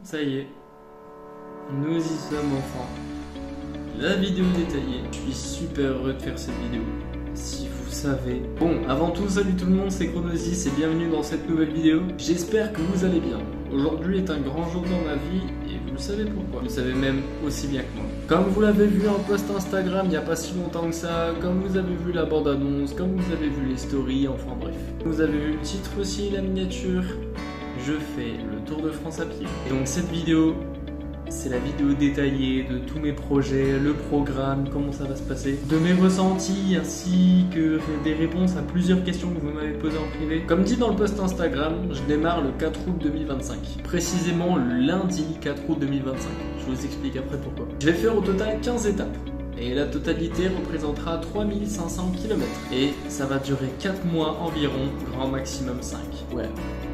Ça y est, nous y sommes enfin. La vidéo détaillée. Je suis super heureux de faire cette vidéo. Si vous savez. Bon, avant tout, salut tout le monde, c'est Chronosis et bienvenue dans cette nouvelle vidéo. J'espère que vous allez bien. Aujourd'hui est un grand jour dans ma vie et vous le savez pourquoi. Vous le savez même aussi bien que moi. Comme vous l'avez vu en post Instagram il n'y a pas si longtemps que ça, comme vous avez vu la bande-annonce, comme vous avez vu les stories, enfin bref. Vous avez vu le titre aussi, la miniature. Je fais le Tour de France à pied. Et donc cette vidéo, c'est la vidéo détaillée de tous mes projets, le programme, comment ça va se passer, de mes ressentis ainsi que des réponses à plusieurs questions que vous m'avez posées en privé. Comme dit dans le post Instagram, je démarre le 4 août 2025. Précisément le lundi 4 août 2025. Je vous explique après pourquoi. Je vais faire au total 15 étapes. Et la totalité représentera 3500 km. Et ça va durer 4 mois environ, grand maximum 5. Ouais,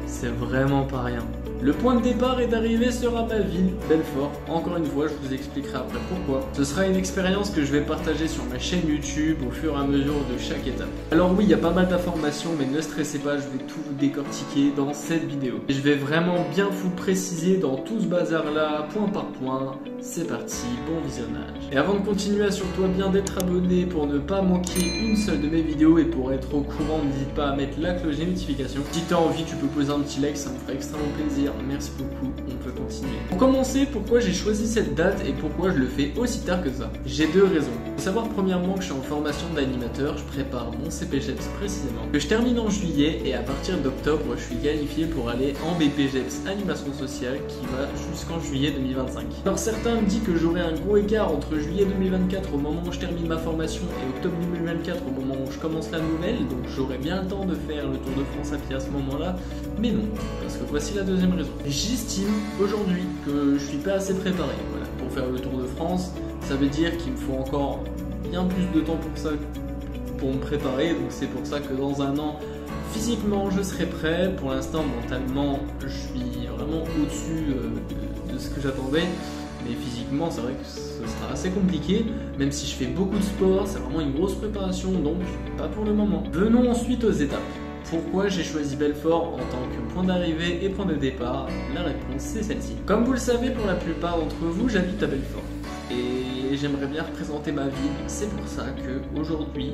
c'est vraiment pas rien. Le point de départ et d'arrivée sera ma ville, Belfort. Encore une fois, je vous expliquerai après pourquoi. Ce sera une expérience que je vais partager sur ma chaîne YouTube au fur et à mesure de chaque étape. Alors oui, il y a pas mal d'informations, mais ne stressez pas, je vais tout vous décortiquer dans cette vidéo. Et je vais vraiment bien vous préciser dans tout ce bazar-là, point par point. C'est parti, bon visionnage. Et avant de continuer, assure-toi bien d'être abonné pour ne pas manquer une seule de mes vidéos et pour être au courant, n'hésite pas à mettre la cloche des notifications. Si tu as envie, tu peux poser un petit like, ça me ferait extrêmement plaisir. Merci beaucoup, on peut continuer. Pour commencer, pourquoi j'ai choisi cette date et pourquoi je le fais aussi tard que ça? J'ai deux raisons. Il faut savoir premièrement que je suis en formation d'animateur, je prépare mon CPGEPS précisément, que je termine en juillet et à partir d'octobre, je suis qualifié pour aller en BPGEPS animation sociale qui va jusqu'en juillet 2025. Alors certains me disent que j'aurai un gros écart entre juillet 2024 au moment où je termine ma formation et octobre 2024 au moment où je commence la nouvelle, donc j'aurai bien le temps de faire le Tour de France à pied à ce moment-là, mais non, parce que voici la deuxième raison. J'estime aujourd'hui que je suis pas assez préparé pour faire le Tour de France. Ça veut dire qu'il me faut encore bien plus de temps pour ça, pour me préparer. Donc c'est pour ça que dans un an, physiquement, je serai prêt. Pour l'instant, mentalement, je suis vraiment au-dessus de ce que j'attendais. Mais physiquement, c'est vrai que ce sera assez compliqué. Même si je fais beaucoup de sport, c'est vraiment une grosse préparation. Donc, pas pour le moment. Venons ensuite aux étapes. Pourquoi j'ai choisi Belfort en tant que point d'arrivée et point de départ? La réponse c'est celle-ci. Comme vous le savez, pour la plupart d'entre vous, j'habite à Belfort. Et j'aimerais bien représenter ma ville. C'est pour ça que aujourd'hui,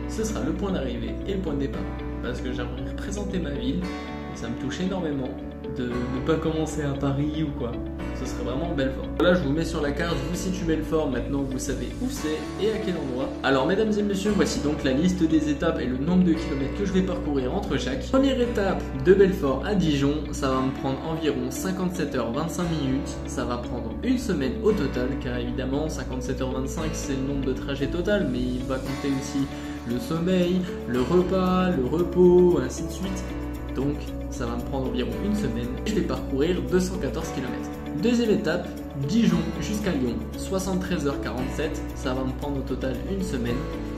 ce sera le point d'arrivée et le point de départ. Parce que j'aimerais représenter ma ville et ça me touche énormément de ne pas commencer à Paris ou quoi. Ce serait vraiment Belfort. Là, je vous mets sur la carte, je vous situe Belfort, maintenant vous savez où c'est et à quel endroit. Alors mesdames et messieurs, voici donc la liste des étapes et le nombre de kilomètres que je vais parcourir entre chaque. Première étape de Belfort à Dijon, ça va me prendre environ 57h25 minutes. Ça va prendre une semaine au total, car évidemment 57h25 c'est le nombre de trajets total, mais il va compter aussi le sommeil, le repas, le repos, ainsi de suite. Donc ça va me prendre environ une semaine. Je vais parcourir 214 km. Deuxième étape, Dijon jusqu'à Lyon, 73h47, ça va me prendre au total une semaine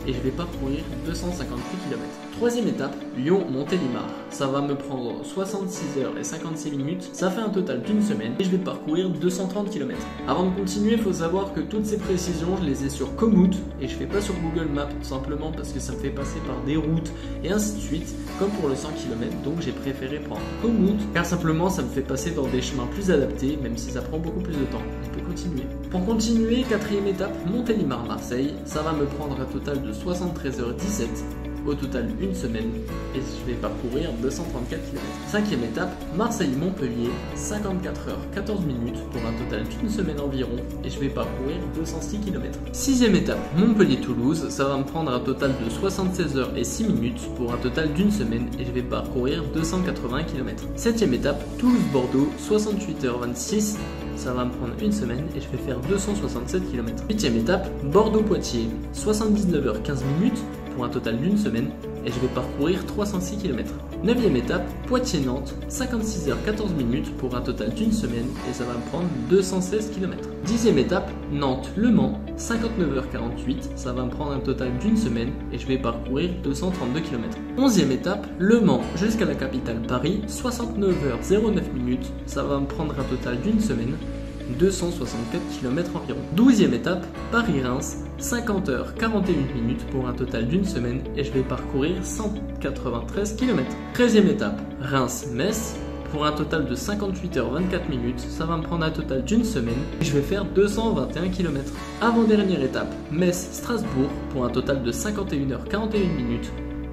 et je vais parcourir 258 km. Troisième étape, Lyon-Montélimar, ça va me prendre 66h56 minutes, ça fait un total d'une semaine et je vais parcourir 230 km. Avant de continuer, il faut savoir que toutes ces précisions, je les ai sur Komoot et je fais pas sur Google Maps tout simplement parce que ça me fait passer par des routes et ainsi de suite, comme pour le 100 km, donc j'ai préféré prendre Komoot car simplement ça me fait passer dans des chemins plus adaptés, même si ça prend beaucoup plus de temps. On peut continuer. Pour continuer, quatrième étape, Montélimar-Marseille, ça va me prendre un total de 73h17, au total une semaine, et je vais parcourir 234 km. Cinquième étape, Marseille-Montpellier, 54h14 minutes pour un total d'une semaine environ, et je vais parcourir 206 km. Sixième étape, Montpellier-Toulouse, ça va me prendre un total de 76h06 minutes pour un total d'une semaine, et je vais parcourir 280 km. Septième étape, Toulouse-Bordeaux, 68h26, ça va me prendre une semaine et je vais faire 267 km. Huitième étape, Bordeaux-Poitiers, 79h15 minutes pour un total d'une semaine et je vais parcourir 306 km. Neuvième étape, Poitiers-Nantes, 56h14 minutes pour un total d'une semaine et ça va me prendre 216 km. Dixième étape, Nantes-Le Mans, 59h48, ça va me prendre un total d'une semaine et je vais parcourir 232 km. Onzième étape, Le Mans jusqu'à la capitale Paris, 69h09 minutes, ça va me prendre un total d'une semaine, 264 km environ. 12e étape, Paris-Reims, 50h41 minutes pour un total d'une semaine et je vais parcourir 193 km. 13e étape, Reims-Metz, pour un total de 58 h 24 minutes. Ça va me prendre un total d'une semaine et je vais faire 221 km. Avant-dernière étape, Metz-Strasbourg pour un total de 51 h 41 minutes.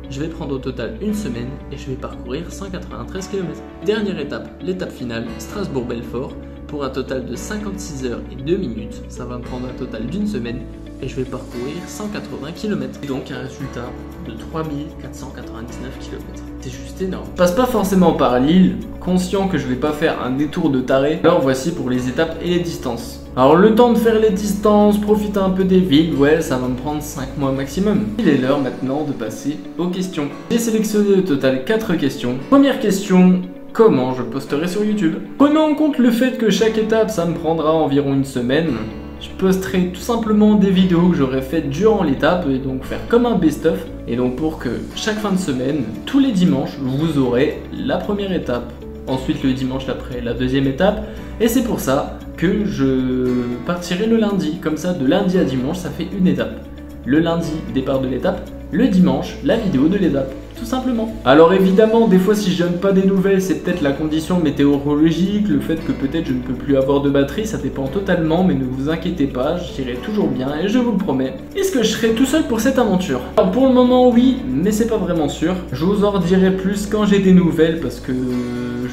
Je vais prendre au total une semaine et je vais parcourir 193 km. Dernière étape, l'étape finale, Strasbourg-Belfort pour un total de 56 h 2 minutes. Ça va me prendre un total d'une semaine et je vais parcourir 180 km. Et donc un résultat de 3499 km. C'est juste énorme. Je passe pas forcément par Lille, conscient que je vais pas faire un détour de taré. Alors voici pour les étapes et les distances. Alors le temps de faire les distances, profiter un peu des villes, ouais, ça va me prendre 5 mois maximum. Il est l'heure maintenant de passer aux questions. J'ai sélectionné au total 4 questions. Première question, comment je posterai sur YouTube? Prenons en compte le fait que chaque étape ça me prendra environ une semaine. Je posterai tout simplement des vidéos que j'aurais faites durant l'étape et donc faire comme un best-of. Et donc pour que chaque fin de semaine, tous les dimanches, vous aurez la première étape. Ensuite le dimanche d'après, la deuxième étape. Et c'est pour ça que je partirai le lundi. Comme ça, de lundi à dimanche, ça fait une étape. Le lundi, départ de l'étape. Le dimanche, la vidéo de l'étape. Tout simplement. Alors évidemment, des fois si je donne pas des nouvelles, c'est peut-être la condition météorologique, le fait que peut-être je ne peux plus avoir de batterie, ça dépend totalement, mais ne vous inquiétez pas, j'irai toujours bien et je vous le promets. Est-ce que je serai tout seul pour cette aventure? Alors pour le moment oui, mais c'est pas vraiment sûr. Je vous en redirai plus quand j'ai des nouvelles parce que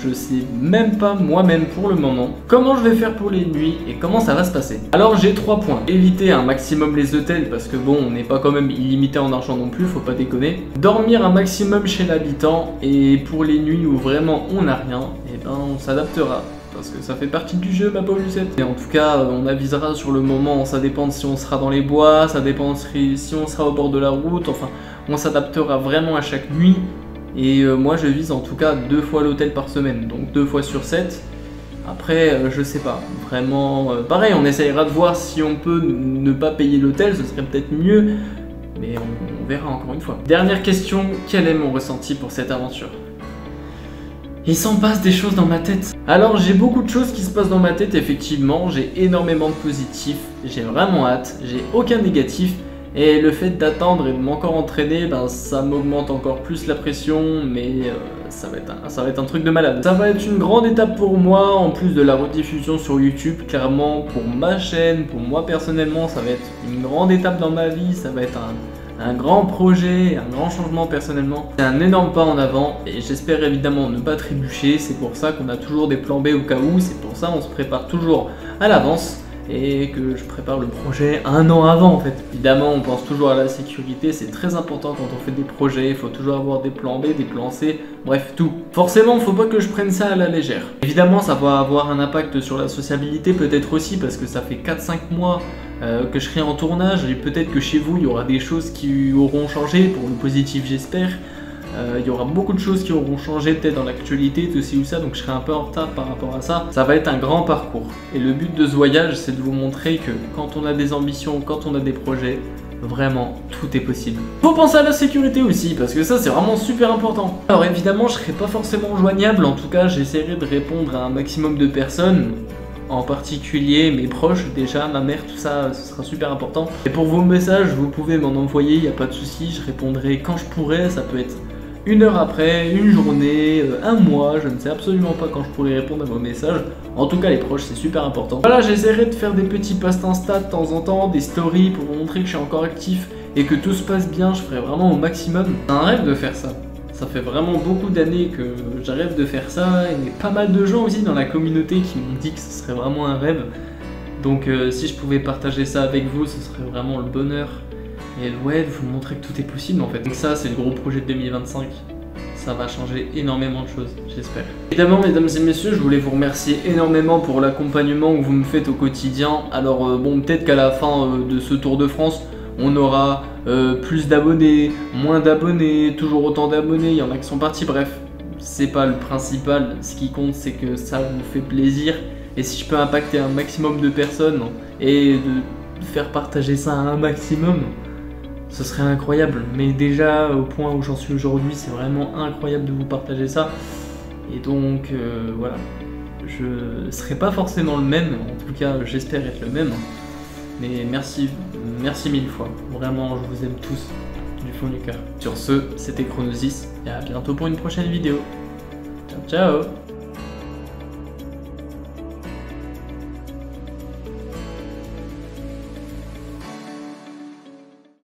je sais même pas moi-même pour le moment comment je vais faire pour les nuits et comment ça va se passer. Alors j'ai 3 points. Éviter un maximum les hôtels parce que bon, on n'est pas quand même illimité en argent non plus, faut pas déconner. Dormir un maximum chez l'habitant et pour les nuits où vraiment on n'a rien, et ben on s'adaptera. Parce que ça fait partie du jeu, ma pauvre Lucette. Et en tout cas, on avisera sur le moment, ça dépend de si on sera dans les bois, ça dépend si on sera au bord de la route, enfin, on s'adaptera vraiment à chaque nuit. Et moi je vise en tout cas 2 fois l'hôtel par semaine, donc 2 fois sur 7. Après, je sais pas, vraiment, pareil, on essayera de voir si on peut ne pas payer l'hôtel, ce serait peut-être mieux, mais on verra encore une fois. Dernière question, quel est mon ressenti pour cette aventure? Il s'en passe des choses dans ma tête. Alors j'ai beaucoup de choses qui se passent dans ma tête, effectivement, j'ai énormément de positifs, j'ai vraiment hâte, j'ai aucun négatif. Et le fait d'attendre et de m'encore entraîner, ben, ça m'augmente encore plus la pression, mais ça va être un truc de malade. Ça va être une grande étape pour moi, en plus de la rediffusion sur YouTube, clairement, pour ma chaîne, pour moi personnellement, ça va être une grande étape dans ma vie, ça va être un grand projet, un grand changement personnellement. C'est un énorme pas en avant, et j'espère évidemment ne pas trébucher, c'est pour ça qu'on a toujours des plans B au cas où, c'est pour ça on se prépare toujours à l'avance. Et que je prépare le projet 1 an avant en fait. Évidemment, on pense toujours à la sécurité, c'est très important quand on fait des projets, il faut toujours avoir des plans B, des plans C, bref tout. Forcément, il faut pas que je prenne ça à la légère. Évidemment, ça va avoir un impact sur la sociabilité peut-être aussi parce que ça fait 4-5 mois que je serai en tournage et peut-être que chez vous, il y aura des choses qui auront changé, pour le positif j'espère. Il y aura beaucoup de choses qui auront changé peut-être dans l'actualité, tout ci ou ça, donc je serai un peu en retard par rapport à ça. Ça va être un grand parcours. Et le but de ce voyage, c'est de vous montrer que quand on a des ambitions, quand on a des projets, vraiment, tout est possible. Faut penser à la sécurité aussi, parce que ça, c'est vraiment super important. Alors évidemment, je serai pas forcément joignable, en tout cas, j'essaierai de répondre à un maximum de personnes. En particulier mes proches, déjà ma mère, tout ça, ce sera super important. Et pour vos messages, vous pouvez m'en envoyer, il n'y a pas de souci, je répondrai quand je pourrai, ça peut être 1 heure après, une journée, 1 mois, je ne sais absolument pas quand je pourrai répondre à vos messages. En tout cas les proches, c'est super important. Voilà, j'essaierai de faire des petits posts Insta de temps en temps, des stories pour vous montrer que je suis encore actif et que tout se passe bien, je ferai vraiment au maximum. C'est un rêve de faire ça. Ça fait vraiment beaucoup d'années que je rêve de faire ça, et il y a pas mal de gens aussi dans la communauté qui m'ont dit que ce serait vraiment un rêve. Donc si je pouvais partager ça avec vous, ce serait vraiment le bonheur. Et ouais, vous montrer que tout est possible en fait. Donc ça, c'est le gros projet de 2025. Ça va changer énormément de choses, j'espère. Évidemment, mesdames et messieurs, je voulais vous remercier énormément pour l'accompagnement que vous me faites au quotidien. Alors bon, peut-être qu'à la fin de ce Tour de France, on aura plus d'abonnés, moins d'abonnés, toujours autant d'abonnés, il y en a qui sont partis, bref. C'est pas le principal, ce qui compte c'est que ça vous fait plaisir. Et si je peux impacter un maximum de personnes et de faire partager ça à un maximum, ce serait incroyable. Mais déjà au point où j'en suis aujourd'hui, c'est vraiment incroyable de vous partager ça. Et donc voilà, je serai pas forcément le même, en tout cas j'espère être le même. Mais merci 1000 fois, vraiment je vous aime tous du fond du cœur. Sur ce, c'était Chronosis et à bientôt pour une prochaine vidéo. Ciao ciao.